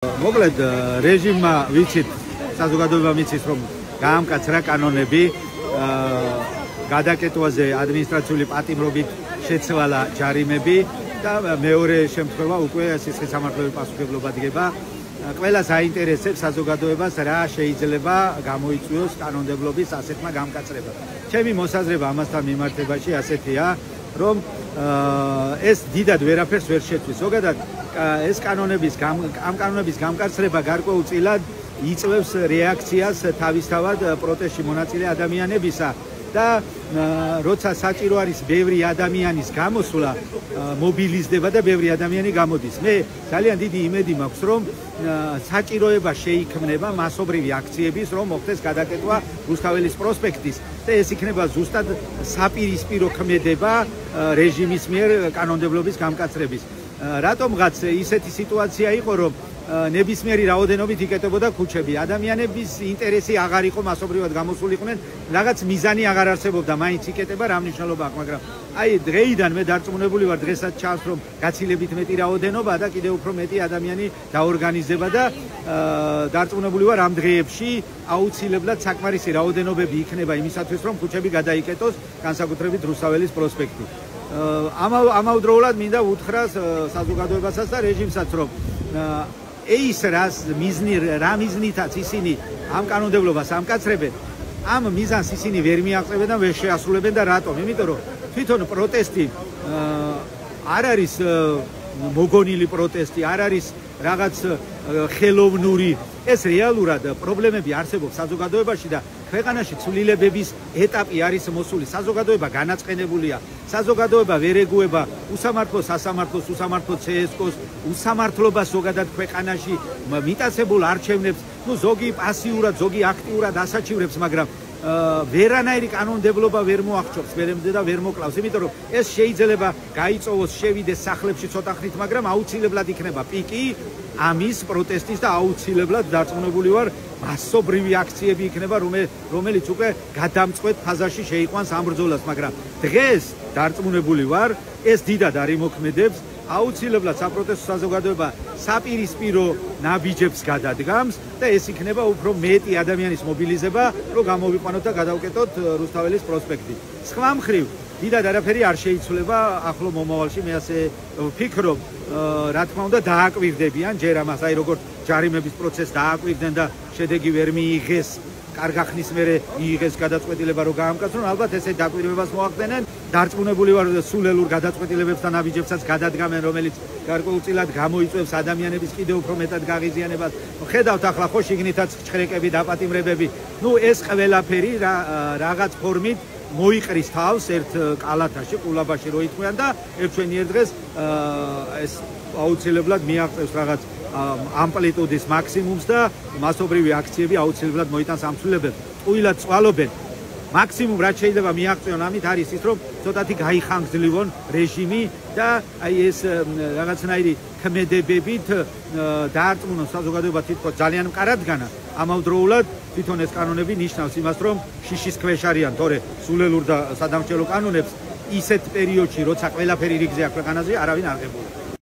მოკლედ რეჟიმმა ვიცით საზოგადოებამ იცის რომ გაამკაცრა კანონები გადაკეტვაზე ადმინისტრაციული პატიმრობით შეცვალა ჯარიმები და მეორე შემთხვევა უკვე სისხლისამართლეობის პასუხისმგებლობა დგება ყველა საინტერესებს საზოგადოებას რა შეიძლება გამოიწვიოს კანონმდებლობის ასეთმა გამკაცრებამ. ჩემი მოსაზრება ამასთან მიმართებაში ასეთია რომ ეს დიდად ვერაფერს ვერ შეცვლის. ზოგადად ეს ამ კანონების გამკაცრება გარკვეულწილად იწვევს რეაქციას თავისთავად პროტესტში მონაწილე ადამიანებისა და როცა საჭირო არის ბევრი ადამიანის გამოსვლა მობილიზდება და ბევრი ადამიანი გამოდის. მე ძალიან დიდი იმედი მაქვს რომ საჭიროება შეიქმნება მასობრივი აქციების რომ მოხდეს გადაკეტვა რუსთაველის პროსპექტის და ეს იქნება ზუსტად საპირისპირო ქმედება რეჟიმის მიერ კანონმდებლობის გამკაცრების. რატომღაც ისეთი სიტუაცია იყო რომ ნებისმიერი რაოდენობით იკეტებოდა ქუჩები. ადამიანების ინტერესი აღარ იყო მასობრივად გამოსულიყვნენ, რაღაც მიზანი აღარ არსებობდა, მაინც იკეტება რა მნიშვნელობა აქვს, მაგრამ აი დღეიდან მე დარწმუნებული ვარ, დღესაც ჩანს რომ გაცილებით მეტი რაოდენობა და კიდევ უფრო მეტი ადამიანი დაორგანიზება და დარწმუნებული ვარ ამ დღეებში აუცილებლად საკმარისი რაოდენობები იქნება იმისათვის რომ ქუჩები გადაიკეტოს, განსაკუთრებით რუსთაველის პროსპექტი. ამავდროულად მინდა უთხრა საზოგადოებასაც და რეჟიმსაც რომ ეს რა მიზნითაც ისინი ამ კანონმდებლობას ამკაცრებენ, ამ მიზანს ისინი ვერ მიაღწევენ და ვერ შეასრულებენ და რატომ? იმიტომ რომ თვითონ პროტესტი არ არის მოგონილი პროტესტი, არ არის რაღაც ხელოვნური, ეს რეალურად პრობლემები არსებობს საზოგადოებაში და ქვეყანაში ცვლილებების ეტაპი არის მოსული. საზოგადოება განაწყენებულია, საზოგადოება ვერ ეგუება უსამართლოს, სასამართლოს, უსამართლო CSKO-ს, უსამართლობას ზოგადად ქვეყანაში, მიტაცებულ არჩევნებს, ზოგი პასიურად, ზოგი აქტიურად ასაჩივრებს, მაგრამ ვერანაირი კანონმდებლობა ვერ მოახჭობს ვერემდე და ვერ მოკლავს, იმიტომ რომ ეს შეიძლება გაიწოვოს, შევიდეს სახლებში ცოტა ხნით, მაგრამ აუცილებლად იქნება პიკი ამის პროტესტის და აუცილებლად დარწმუნებული ვარ მასობრივი აქციები იქნება, რომელიც უკვე გადამწყვეტ ფაზაში შეიყვანს ამ ბრძოლას, მაგრამ დღეს დარწმუნებული ვარ ეს დიდად არ იმოქმედებს, აუცილებლად საპროტესტო საზოგადოება საპირისპირო ნაბიჯებს გადადგამს და ეს იქნება უფრო მეტი ადამიანის მობილიზება, რომ გამოვიყვანოთ და გადავკეტოთ რუსთაველის პროსპექტი. სხვა მხრივ, დიდად არაფერი არ შეიცვლება ახლო მომავალში, მე ასე ვფიქრობ, რა თქმა უნდა დააკვირდებიან ჯერ ამას, აი როგორც ჯარიმების პროცესს დააკვირდნენ და შედეგი ვერ მიიღეს, კარგა ხნის მერე მიიღეს გადაწყვეტილება რომ გაამკაცრონ, ალბათ ესე დაკვირვებას მოახდენენ. დარწმუნებული ვარ სულელურ გადაწყვეტილებებს და ნაბიჯებსაც გადადგამენ, რომელიც გარკვეულწილად გამოიწვევს ადამიანების კიდევ უფრო მეტად გაღიზიანებას. ხედავთ ახლა ხო შიგნითაც ჩხრეკები, დაპატიმრებები. ეს ყველაფერი რაღაც ფორმით მოიყრის თავს ერთ კალათაში, ყულაბაში რო ითქვიან და ერთვენიერ დღეს ეს აუცილებლად მიაღწევს რაღაც ამპლიტუდის მაქსიმუმს და მასობრივი აქციები აუცილებლად მოიტანს ამ ცვლილებებს. ტყუილად წვალობენ. მაქსიმუმ რაც შეიძლება მიაღწევონ ამით არის ის რომ ცოტათი გაიხანგრძლივონ რეჟიმი და აი ეს რაღაცნაირი ქმედებებით დაარწმუნონ საზოგადოება თითქოს ძალიან მყარადგანა. ამავდროულად თვითონ ეს კანონები ნიშნავს იმას რომ შიშის ქვეშ არიან, თორე სულელურ და სადამსჯელო კანონებს ისეთ პერიოდში როცა ყველაფერი რიგზე აქვს ქვეყანაზე არავინ არ ღებულობს.